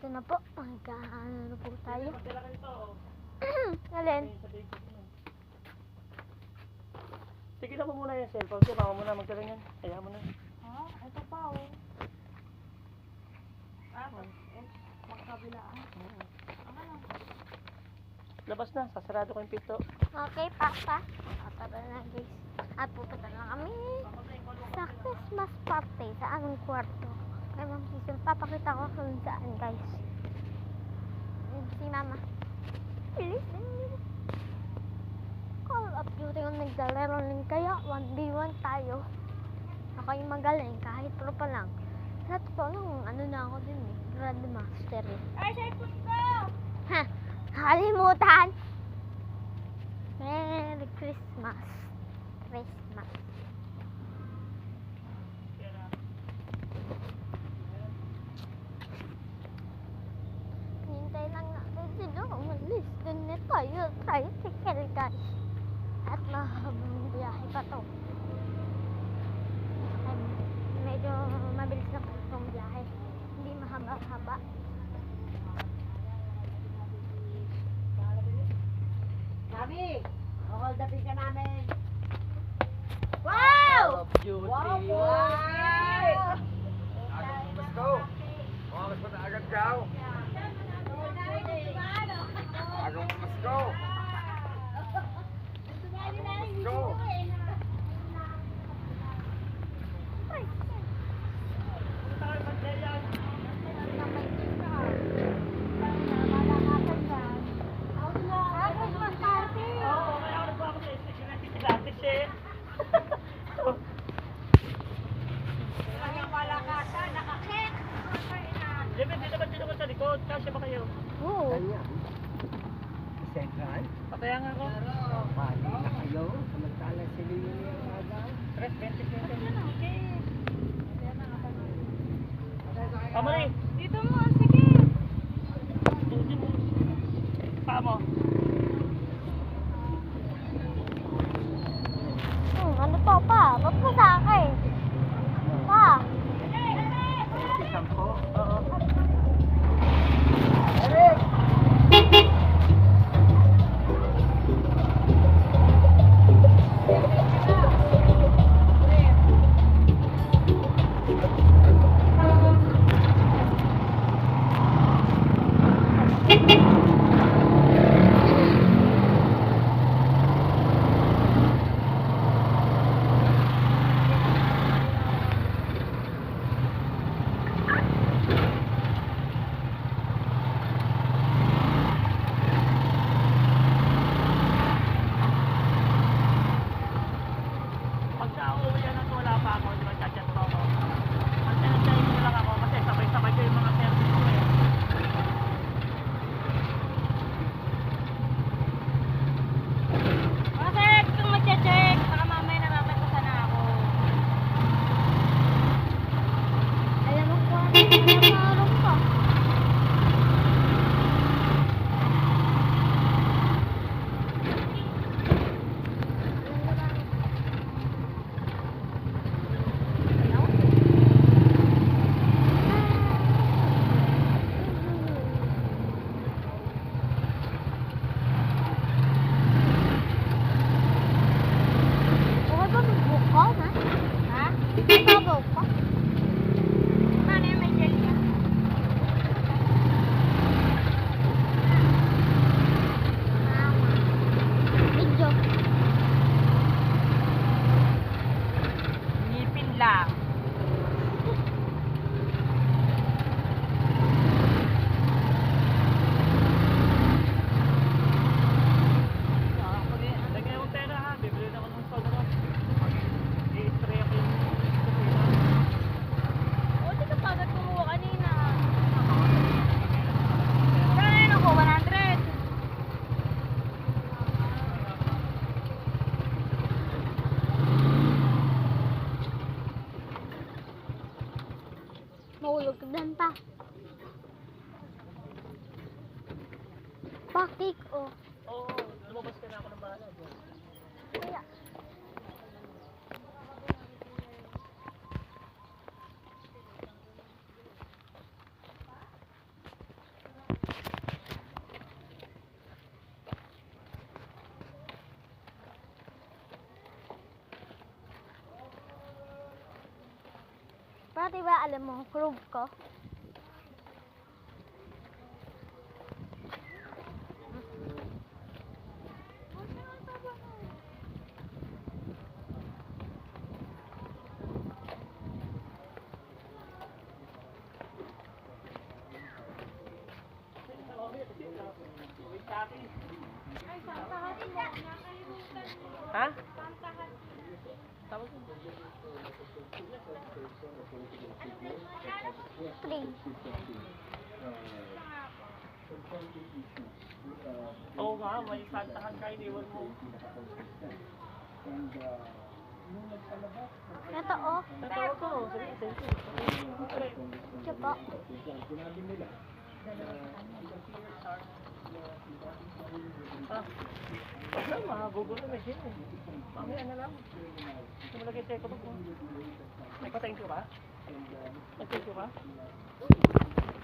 Ito na po, magkaano na po tayo. Alin? Sige na po muna yung cellphone ko, baka mo na magdala yan. Kaya mo na. Ha? Ito pa oh. Magkabilaan. Labas na, sasarado ko yung pinto. Okay, Papa. Tara na guys. At pupunta na kami sa Christmas party sa aming kwarto. Kaya Ma'am Cecil, papakita ko kung saan guys. Yun si Mama. Listen. Call of Duty kung naglalaro rin kayo. 1v1 tayo. Ako yung magaling kahit pro pa lang. Sa totoo lang, ano na ako din eh. Grandmaster eh. Ay, cellphone ko! Ha! Nakalimutan! Merry Christmas. Christmas. Hintay lang natin sila umalis. Doon na tayo. Tricycle guys. At mahabang biyahe pa to. At medyo mabilis na po itong biyahe. Hindi mahaba-haba. Sabi, hold the ka namin. Wow! Beauty. Wow! Let's go. Let's put the agad go. Let's go. Let's go. Dito ko sa likod, kasya ba kayo? Oo. Central. Pataya nga ako. Mali na kayo. Samantalang sila yung aga. 3:20. Pamali. Dito mo, sige. Paa mo. Ano to pa? Ba't mo sa akin? Pa? Isang po. Oo. Pagka uuwi yan at wala pa ako, di ba, chat-chat pa ako. Antay-antayin mo lang ako kasi sabay-sabay ko yung mga service ko eh. Kasi kung mag-check, baka mamaya namamatusan na ako. Alam mo kung ano nakarong ka. Okay ba mag-book ka, ha? Ha? Mag-book ka? Paano yung may gel ka? Video. Ngipin lang. Lagyan yung pera ha, bibili na ako ng sobra. I-spray ako yung kusina. O, di ka pagod kumuha kanina. Saan yun ako? 100. Mahulog ka dyan pa. Pakik, oh. Oo, lumabas ka na ako ng bahala. Kaya. Dati ba alam mo, groove ko? Ha? Three. Oo nga, may kantahan kayo, iniwan mo. Ito oh. Natawag ko, sige, sige. Ito po. Ah, wala, mahagugulo na din eh. Mamaya na lang. Sumalagay tayo ko. Nagpa-thank you ka? Nag-thank you ka?